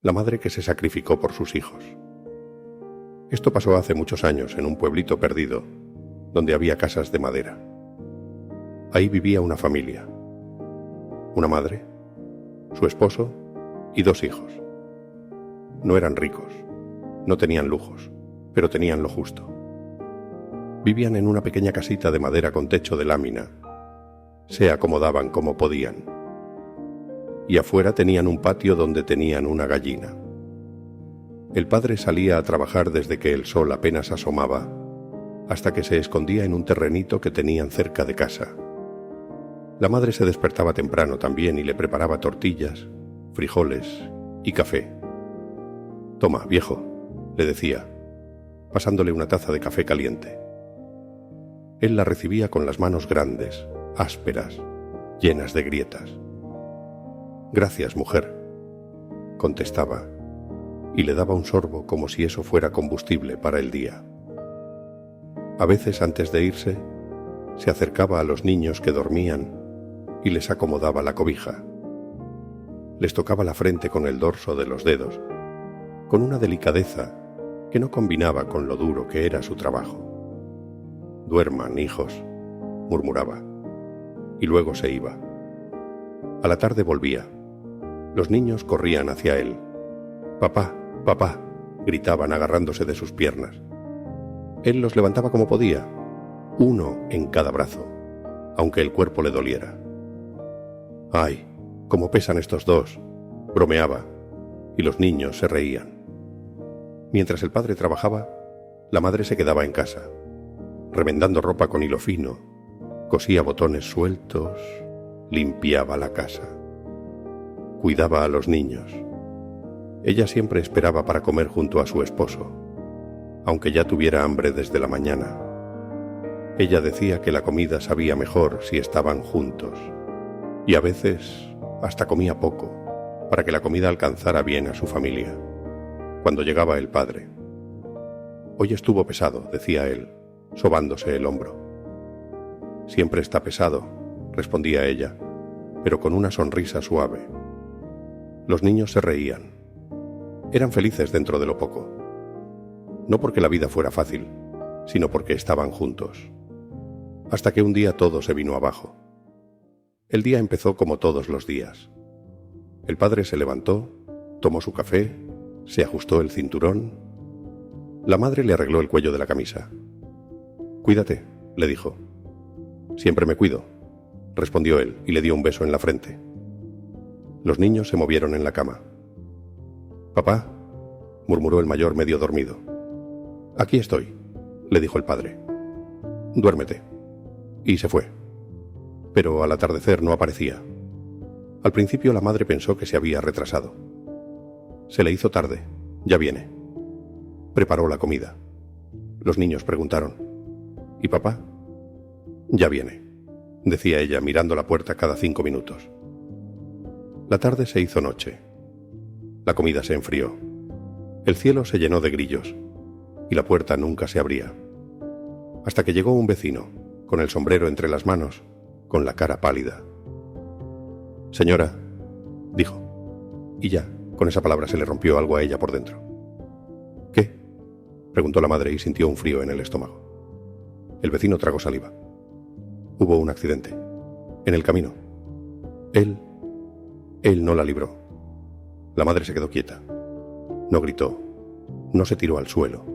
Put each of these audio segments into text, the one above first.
la madre que se sacrificó por sus hijos. Esto pasó hace muchos años en un pueblito perdido, donde había casas de madera. Ahí vivía una familia, una madre, su esposo y 2 hijos. No eran ricos, no tenían lujos, pero tenían lo justo. Vivían en una pequeña casita de madera con techo de lámina. Se acomodaban como podían. Y afuera tenían un patio donde tenían una gallina. El padre salía a trabajar desde que el sol apenas asomaba, hasta que se escondía en un terrenito que tenían cerca de casa. La madre se despertaba temprano también y le preparaba tortillas, frijoles y café. «Toma, viejo», le decía, pasándole una taza de café caliente. Él la recibía con las manos grandes, ásperas, llenas de grietas. «Gracias, mujer», contestaba, y le daba un sorbo como si eso fuera combustible para el día. A veces, antes de irse, se acercaba a los niños que dormían y les acomodaba la cobija. Les tocaba la frente con el dorso de los dedos, con una delicadeza que no combinaba con lo duro que era su trabajo. «Duerman, hijos», murmuraba, y luego se iba. A la tarde volvía. Los niños corrían hacia él. «Papá, papá», gritaban agarrándose de sus piernas. Él los levantaba como podía, uno en cada brazo, aunque el cuerpo le doliera. «¡Ay, cómo pesan estos 2!», bromeaba, y los niños se reían. Mientras el padre trabajaba, la madre se quedaba en casa, remendando ropa con hilo fino, cosía botones sueltos, limpiaba la casa. Cuidaba a los niños. Ella siempre esperaba para comer junto a su esposo, aunque ya tuviera hambre desde la mañana. Ella decía que la comida sabía mejor si estaban juntos, y a veces hasta comía poco, para que la comida alcanzara bien a su familia. Cuando llegaba el padre. «Hoy estuvo pesado», decía él, sobándose el hombro. «Siempre está pesado», respondía ella, pero con una sonrisa suave. Los niños se reían. Eran felices dentro de lo poco. No porque la vida fuera fácil, sino porque estaban juntos. Hasta que un día todo se vino abajo. El día empezó como todos los días. El padre se levantó, tomó su café, se ajustó el cinturón. La madre le arregló el cuello de la camisa. «Cuídate», le dijo. «Siempre me cuido», respondió él y le dio un beso en la frente. Los niños se movieron en la cama. «Papá», murmuró el mayor medio dormido. «Aquí estoy», le dijo el padre. «Duérmete». Y se fue. Pero al atardecer no aparecía. Al principio la madre pensó que se había retrasado. Se le hizo tarde. «Ya viene». Preparó la comida. Los niños preguntaron: «¿Y papá?» «Ya viene», decía ella mirando la puerta cada 5 minutos. La tarde se hizo noche. La comida se enfrió. El cielo se llenó de grillos y la puerta nunca se abría. Hasta que llegó un vecino, con el sombrero entre las manos, con la cara pálida. «Señora», dijo, y ya, con esa palabra se le rompió algo a ella por dentro. «¿Qué?», preguntó la madre y sintió un frío en el estómago. El vecino tragó saliva. «Hubo un accidente. En el camino. Él no la libró». La madre se quedó quieta. No gritó. No se tiró al suelo.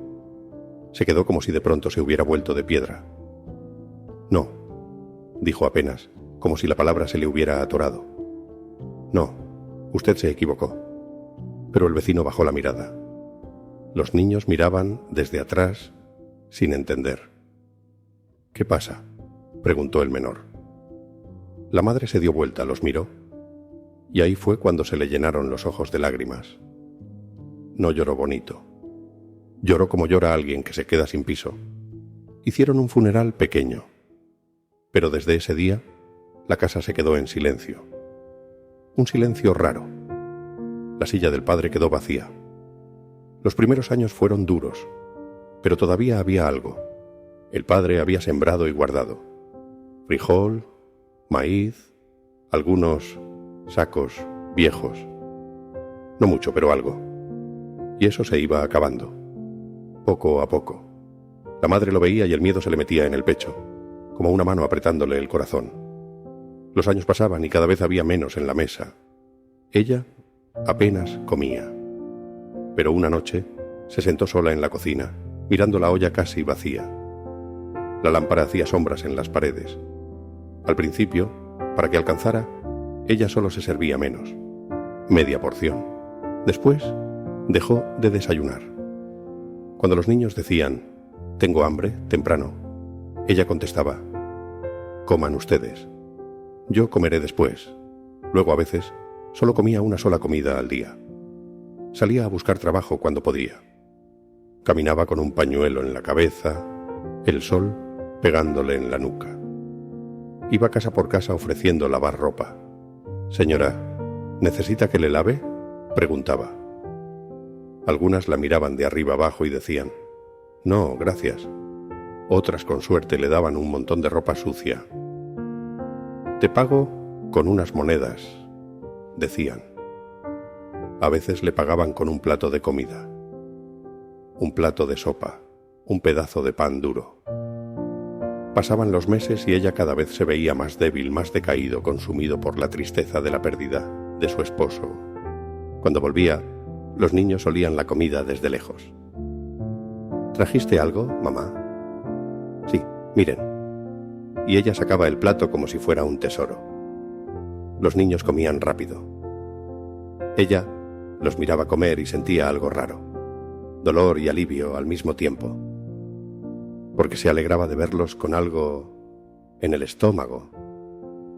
Se quedó como si de pronto se hubiera vuelto de piedra. «No», dijo apenas, como si la palabra se le hubiera atorado. «No, usted se equivocó». Pero el vecino bajó la mirada. Los niños miraban desde atrás, sin entender. «¿Qué pasa?», preguntó el menor. La madre se dio vuelta, los miró, y ahí fue cuando se le llenaron los ojos de lágrimas. No lloró bonito. Lloró como llora alguien que se queda sin piso. Hicieron un funeral pequeño. Pero desde ese día, la casa se quedó en silencio. Un silencio raro. La silla del padre quedó vacía. Los primeros años fueron duros, pero todavía había algo. El padre había sembrado y guardado. Frijol, maíz, algunos sacos viejos. No mucho, pero algo. Y eso se iba acabando, poco a poco. La madre lo veía y el miedo se le metía en el pecho, como una mano apretándole el corazón. Los años pasaban y cada vez había menos en la mesa. Ella apenas comía. Pero una noche se sentó sola en la cocina, mirando la olla casi vacía. La lámpara hacía sombras en las paredes. Al principio, para que alcanzara, ella solo se servía menos, media porción. Después, dejó de desayunar. Cuando los niños decían, «Tengo hambre», temprano, ella contestaba, «Coman ustedes. Yo comeré después». Luego, a veces, solo comía una sola comida al día. Salía a buscar trabajo cuando podía. Caminaba con un pañuelo en la cabeza, el sol pegándole en la nuca. Iba casa por casa ofreciendo lavar ropa. «Señora, ¿necesita que le lave?», preguntaba. Algunas la miraban de arriba abajo y decían, «No, gracias». Otras con suerte le daban un montón de ropa sucia. «Te pago con unas monedas», decían. A veces le pagaban con un plato de comida, un plato de sopa, un pedazo de pan duro. Pasaban los meses y ella cada vez se veía más débil, más decaído, consumido por la tristeza de la pérdida de su esposo. Cuando volvía, los niños olían la comida desde lejos. «¿Trajiste algo, mamá?». «Sí, miren». Y ella sacaba el plato como si fuera un tesoro. Los niños comían rápido. Ella los miraba comer y sentía algo raro, dolor y alivio al mismo tiempo, porque se alegraba de verlos con algo en el estómago,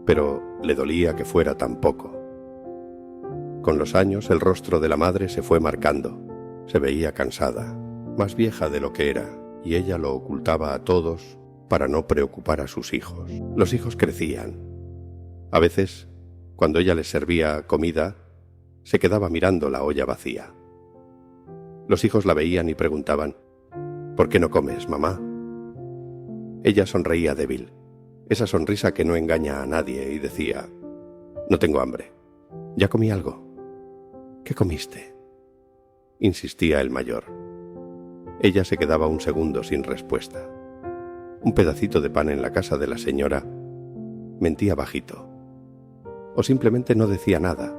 pero le dolía que fuera tan poco. Con los años el rostro de la madre se fue marcando, se veía cansada, más vieja de lo que era, y ella lo ocultaba a todos para no preocupar a sus hijos. Los hijos crecían. A veces, cuando ella les servía comida, se quedaba mirando la olla vacía. Los hijos la veían y preguntaban, «¿Por qué no comes, mamá?». Ella sonreía débil, esa sonrisa que no engaña a nadie, y decía, «No tengo hambre. ¿Ya comí algo?». «¿Qué comiste?», insistía el mayor. Ella se quedaba un segundo sin respuesta. Un pedacito de pan en la casa de la señora, mentía bajito. O simplemente no decía nada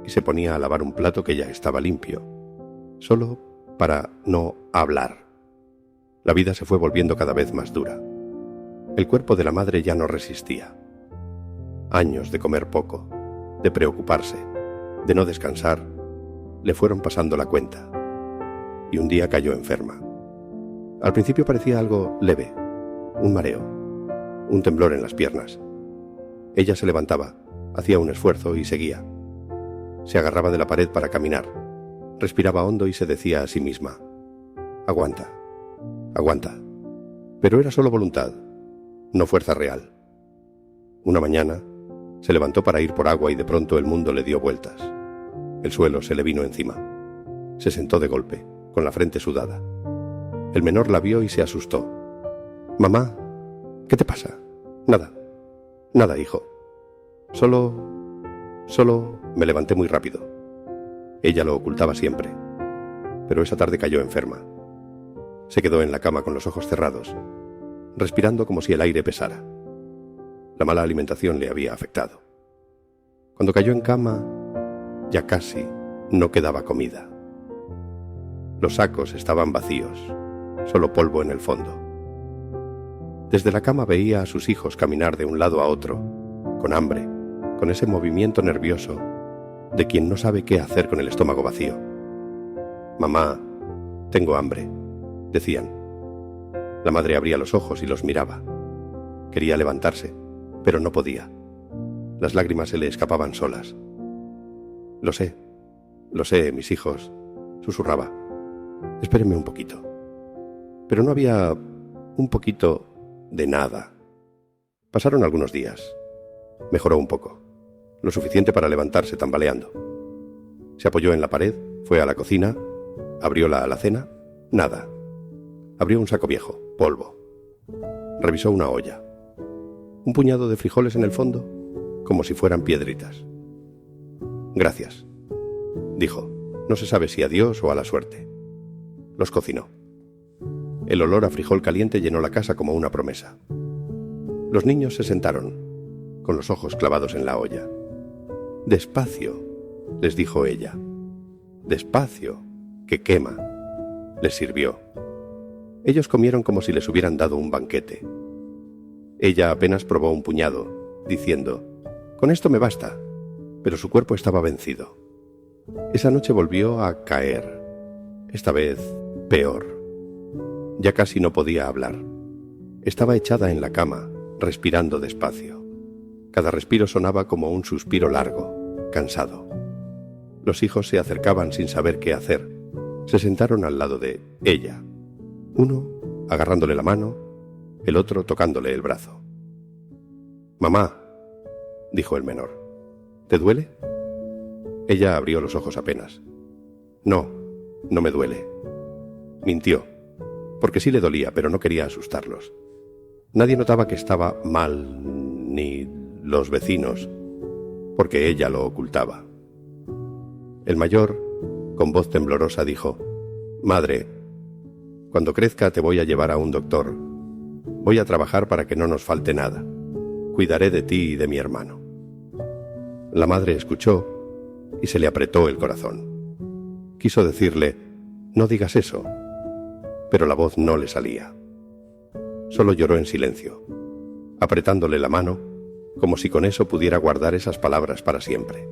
y se ponía a lavar un plato que ya estaba limpio, solo para no hablar. La vida se fue volviendo cada vez más dura. El cuerpo de la madre ya no resistía. Años de comer poco, de preocuparse, de no descansar, le fueron pasando la cuenta. Y un día cayó enferma. Al principio parecía algo leve, un mareo, un temblor en las piernas. Ella se levantaba, hacía un esfuerzo y seguía. Se agarraba de la pared para caminar, respiraba hondo y se decía a sí misma, «Aguanta, aguanta». Pero era solo voluntad, no fuerza real. Una mañana se levantó para ir por agua y de pronto el mundo le dio vueltas. El suelo se le vino encima. Se sentó de golpe, con la frente sudada. El menor la vio y se asustó. «Mamá, ¿qué te pasa?». «Nada, nada, hijo. Solo me levanté muy rápido». Ella lo ocultaba siempre, pero esa tarde cayó enferma. Se quedó en la cama con los ojos cerrados, respirando como si el aire pesara. La mala alimentación le había afectado. Cuando cayó en cama, ya casi no quedaba comida. Los sacos estaban vacíos, solo polvo en el fondo. Desde la cama veía a sus hijos caminar de un lado a otro, con hambre, con ese movimiento nervioso de quien no sabe qué hacer con el estómago vacío. «Mamá, tengo hambre», decían. La madre abría los ojos y los miraba. Quería levantarse, pero no podía. Las lágrimas se le escapaban solas. Lo sé, mis hijos», susurraba. «Espérenme un poquito». Pero no había un poquito de nada. Pasaron algunos días. Mejoró un poco, lo suficiente para levantarse tambaleando. Se apoyó en la pared, fue a la cocina, abrió la alacena, nada. Abrió un saco viejo, polvo. Revisó una olla. Un puñado de frijoles en el fondo, como si fueran piedritas. «Gracias», dijo. No se sabe si a Dios o a la suerte. Los cocinó. El olor a frijol caliente llenó la casa como una promesa. Los niños se sentaron, con los ojos clavados en la olla. «Despacio», les dijo ella. «Despacio, que quema». Les sirvió. Ellos comieron como si les hubieran dado un banquete. Ella apenas probó un puñado, diciendo: «Con esto me basta», pero su cuerpo estaba vencido. Esa noche volvió a caer, esta vez peor. Ya casi no podía hablar. Estaba echada en la cama, respirando despacio. Cada respiro sonaba como un suspiro largo, cansado. Los hijos se acercaban sin saber qué hacer. Se sentaron al lado de ella. Uno agarrándole la mano, el otro tocándole el brazo. «Mamá», dijo el menor, «¿te duele?» Ella abrió los ojos apenas. «No, no me duele». Mintió, porque sí le dolía, pero no quería asustarlos. Nadie notaba que estaba mal, ni los vecinos, porque ella lo ocultaba. El mayor, con voz temblorosa, dijo: «Madre, cuando crezca te voy a llevar a un doctor. Voy a trabajar para que no nos falte nada. Cuidaré de ti y de mi hermano». La madre escuchó y se le apretó el corazón. Quiso decirle: «No digas eso», pero la voz no le salía. Solo lloró en silencio, apretándole la mano, como si con eso pudiera guardar esas palabras para siempre.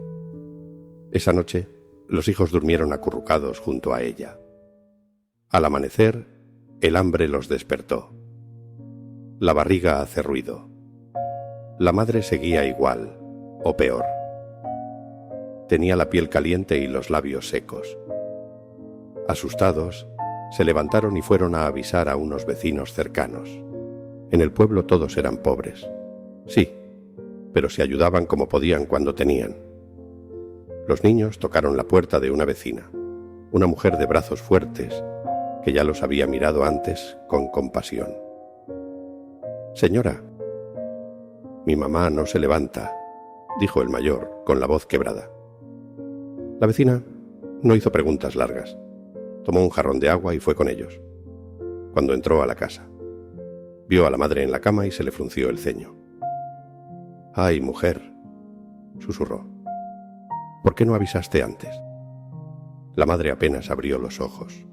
Esa noche, los hijos durmieron acurrucados junto a ella. Al amanecer, el hambre los despertó. La barriga hace ruido. La madre seguía igual, o peor. Tenía la piel caliente y los labios secos. Asustados, se levantaron y fueron a avisar a unos vecinos cercanos. En el pueblo todos eran pobres. Sí, pero se ayudaban como podían cuando tenían. Los niños tocaron la puerta de una vecina, una mujer de brazos fuertes, que ya los había mirado antes con compasión. «Señora». «Mi mamá no se levanta», dijo el mayor, con la voz quebrada. La vecina no hizo preguntas largas. Tomó un jarrón de agua y fue con ellos. Cuando entró a la casa, vio a la madre en la cama y se le frunció el ceño. «Ay, mujer», susurró, «¿por qué no avisaste antes?» La madre apenas abrió los ojos.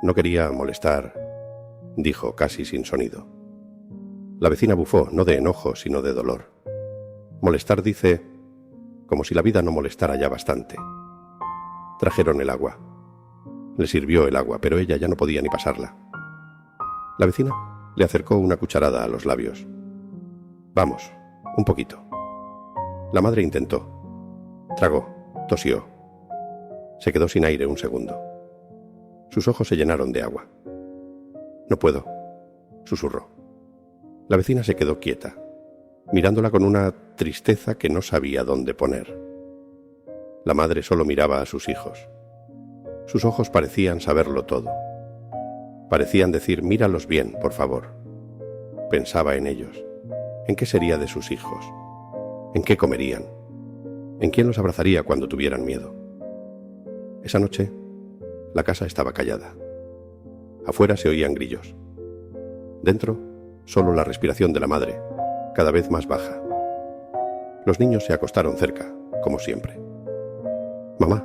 «No quería molestar», dijo casi sin sonido. La vecina bufó, no de enojo, sino de dolor. Molestar, dice, como si la vida no molestara ya bastante. Trajeron el agua. Le sirvió el agua, pero ella ya no podía ni pasarla. La vecina le acercó una cucharada a los labios. «Vamos, un poquito». La madre intentó. Tragó, tosió. Se quedó sin aire un segundo. Sus ojos se llenaron de agua. «No puedo», susurró. La vecina se quedó quieta, mirándola con una tristeza que no sabía dónde poner. La madre solo miraba a sus hijos. Sus ojos parecían saberlo todo. Parecían decir: «Míralos bien, por favor». Pensaba en ellos. ¿En qué sería de sus hijos? ¿En qué comerían? ¿En quién los abrazaría cuando tuvieran miedo? Esa noche, la casa estaba callada. Afuera se oían grillos. Dentro, solo la respiración de la madre, cada vez más baja. Los niños se acostaron cerca, como siempre. «Mamá»,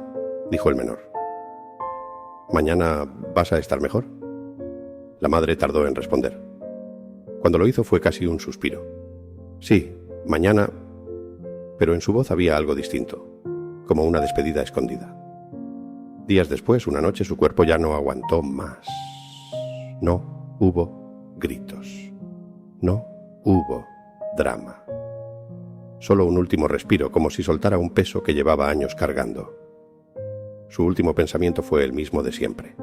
dijo el menor, «¿mañana vas a estar mejor?» La madre tardó en responder. Cuando lo hizo fue casi un suspiro. «Sí, mañana», pero en su voz había algo distinto, como una despedida escondida. Días después, una noche, su cuerpo ya no aguantó más. No hubo gritos. No hubo drama. Solo un último respiro, como si soltara un peso que llevaba años cargando. Su último pensamiento fue el mismo de siempre.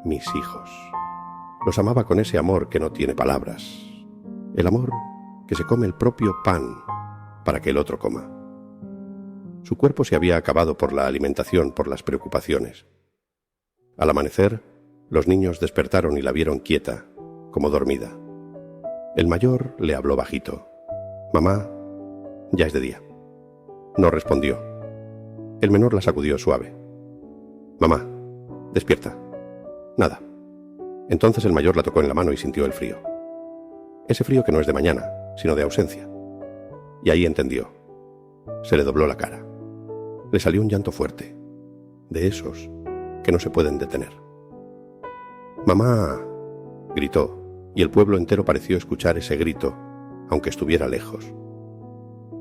Mis hijos. Los amaba con ese amor que no tiene palabras. El amor que se come el propio pan para que el otro coma. Su cuerpo se había acabado por la alimentación, por las preocupaciones. Al amanecer, los niños despertaron y la vieron quieta, como dormida. El mayor le habló bajito. «Mamá, ya es de día». No respondió. El menor la sacudió suave. Mamá, despierta. Nada. Entonces el mayor la tocó en la mano y sintió el frío. Ese frío que no es de mañana, sino de ausencia. Y ahí entendió. Se le dobló la cara. Le salió un llanto fuerte, de esos que no se pueden detener. «Mamá», gritó, y el pueblo entero pareció escuchar ese grito, aunque estuviera lejos.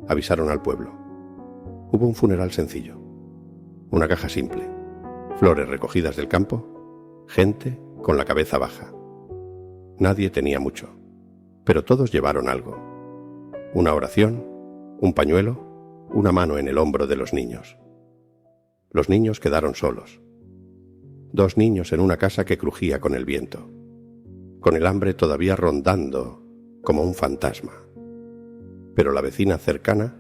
Avisaron al pueblo. Hubo un funeral sencillo. Una caja simple, flores recogidas del campo, gente con la cabeza baja. Nadie tenía mucho, pero todos llevaron algo. Una oración, un pañuelo, una mano en el hombro de los niños. Los niños quedaron solos. 2 niños en una casa que crujía con el viento, con el hambre todavía rondando como un fantasma. Pero la vecina cercana,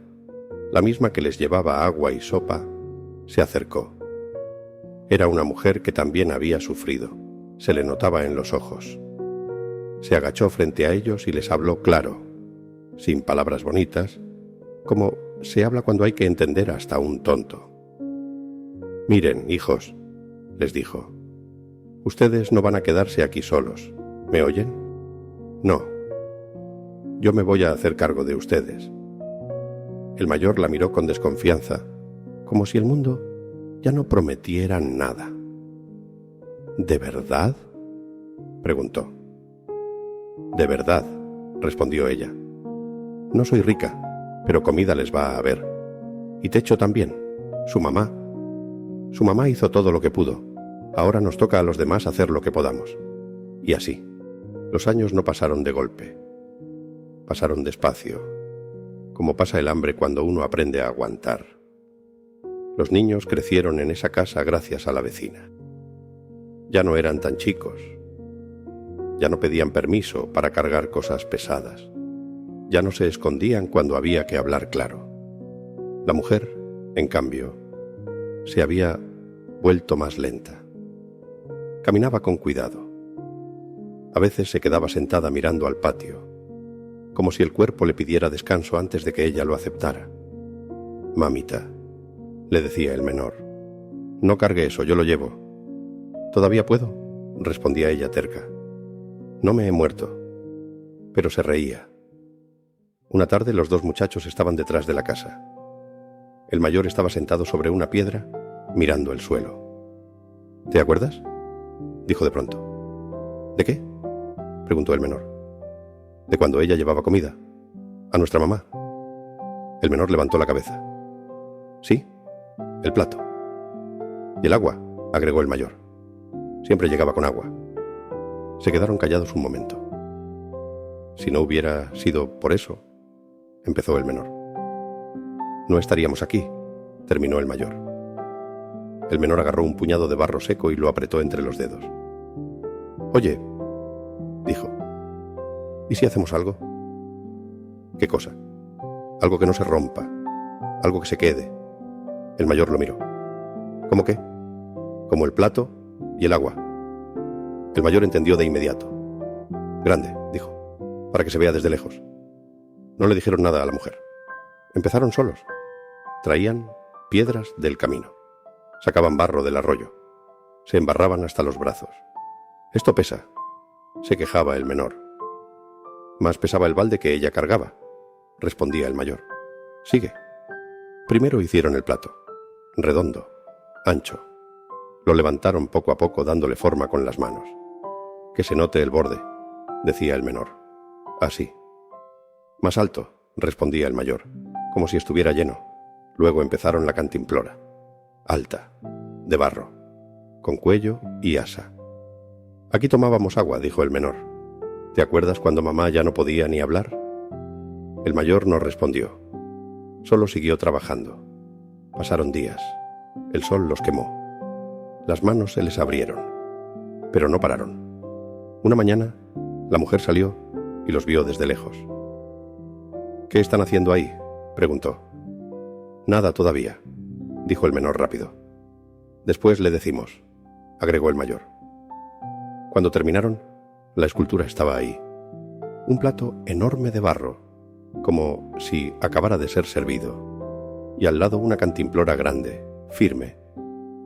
la misma que les llevaba agua y sopa, se acercó. Era una mujer que también había sufrido, se le notaba en los ojos. Se agachó frente a ellos y les habló claro, sin palabras bonitas, como se habla cuando hay que entender hasta a un tonto. «Miren, hijos», les dijo, «ustedes no van a quedarse aquí solos. ¿Me oyen? No. Yo me voy a hacer cargo de ustedes». El mayor la miró con desconfianza, como si el mundo ya no prometiera nada. «¿De verdad?», preguntó. «De verdad», respondió ella. «No soy rica, pero comida les va a haber. Y techo también. Su mamá hizo todo lo que pudo. Ahora nos toca a los demás hacer lo que podamos». Y así. Los años no pasaron de golpe. Pasaron despacio, como pasa el hambre cuando uno aprende a aguantar. Los niños crecieron en esa casa gracias a la vecina. Ya no eran tan chicos. Ya no pedían permiso para cargar cosas pesadas. Ya no se escondían cuando había que hablar claro. La mujer, en cambio, se había vuelto más lenta. Caminaba con cuidado. A veces se quedaba sentada mirando al patio, como si el cuerpo le pidiera descanso antes de que ella lo aceptara. «Mamita», le decía el menor, «no cargue eso, yo lo llevo». «¿Todavía puedo?», respondía ella terca. «No me he muerto». Pero se reía. Una tarde los 2 muchachos estaban detrás de la casa. El mayor estaba sentado sobre una piedra, mirando el suelo. «¿Te acuerdas?», dijo de pronto. «¿De qué?», preguntó el menor. «De cuando ella llevaba comida. A nuestra mamá». El menor levantó la cabeza. «Sí, el plato». «Y el agua», agregó el mayor. «Siempre llegaba con agua». Se quedaron callados un momento. «Si no hubiera sido por eso», empezó el menor. «No estaríamos aquí», terminó el mayor. El menor agarró un puñado de barro seco y lo apretó entre los dedos. «Oye», dijo, «¿y si hacemos algo?» «¿Qué cosa?» «Algo que no se rompa, algo que se quede». El mayor lo miró. «¿Cómo qué?» «Como el plato y el agua». El mayor entendió de inmediato. «Grande», dijo, «para que se vea desde lejos». No le dijeron nada a la mujer. Empezaron solos. Traían piedras del camino. Sacaban barro del arroyo. Se embarraban hasta los brazos. «Esto pesa», se quejaba el menor. «Más pesaba el balde que ella cargaba», respondía el mayor. «Sigue». Primero hicieron el plato. Redondo, ancho. Lo levantaron poco a poco dándole forma con las manos. «Que se note el borde», decía el menor. «Así». «Más alto», respondía el mayor, como si estuviera lleno. Luego empezaron la cantimplora. Alta, de barro, con cuello y asa. «Aquí tomábamos agua», dijo el menor. «¿Te acuerdas cuando mamá ya no podía ni hablar?» El mayor no respondió. Solo siguió trabajando. Pasaron días. El sol los quemó. Las manos se les abrieron. Pero no pararon. Una mañana, la mujer salió y los vio desde lejos. «¿Qué están haciendo ahí?», preguntó. «Nada todavía», dijo el menor rápido. «Después le decimos», agregó el mayor. Cuando terminaron, la escultura estaba ahí. Un plato enorme de barro, como si acabara de ser servido, y al lado una cantimplora grande, firme,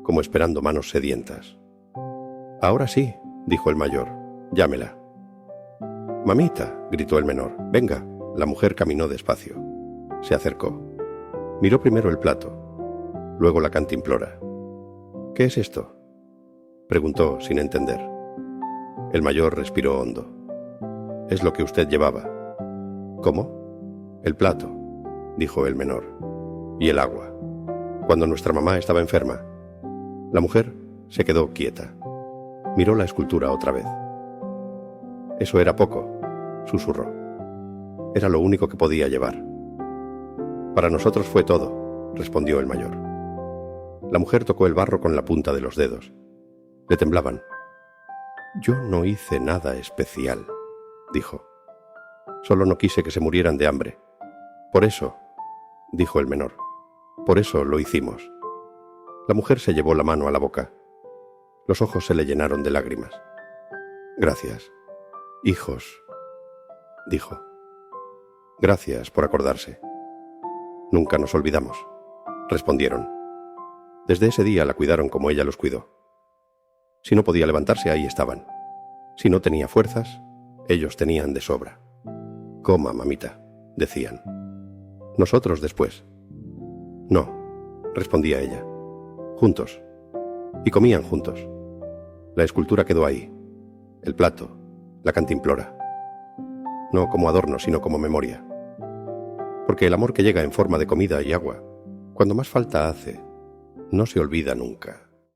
como esperando manos sedientas. «Ahora sí», dijo el mayor, «llámela». «Mamita», gritó el menor, «venga». La mujer caminó despacio. Se acercó. Miró primero el plato, luego la cantimplora. «¿Qué es esto?», preguntó sin entender. El mayor respiró hondo. «Es lo que usted llevaba». «¿Cómo?». «El plato», dijo el menor. «Y el agua. Cuando nuestra mamá estaba enferma». La mujer se quedó quieta. Miró la escultura otra vez. «Eso era poco», susurró. «Era lo único que podía llevar». «Para nosotros fue todo», respondió el mayor. La mujer tocó el barro con la punta de los dedos. Le temblaban. «Yo no hice nada especial», dijo. «Solo no quise que se murieran de hambre. Por eso», dijo el menor, «por eso lo hicimos». La mujer se llevó la mano a la boca. Los ojos se le llenaron de lágrimas. «Gracias, hijos», dijo. «Gracias por acordarse». «Nunca nos olvidamos», respondieron. Desde ese día la cuidaron como ella los cuidó. Si no podía levantarse, ahí estaban. Si no tenía fuerzas, ellos tenían de sobra. «Coma, mamita», decían. «Nosotros después». «No», respondía ella. «Juntos». Y comían juntos. La escultura quedó ahí. El plato, la cantimplora. No como adorno, sino como memoria. Porque el amor que llega en forma de comida y agua, cuando más falta hace, no se olvida nunca.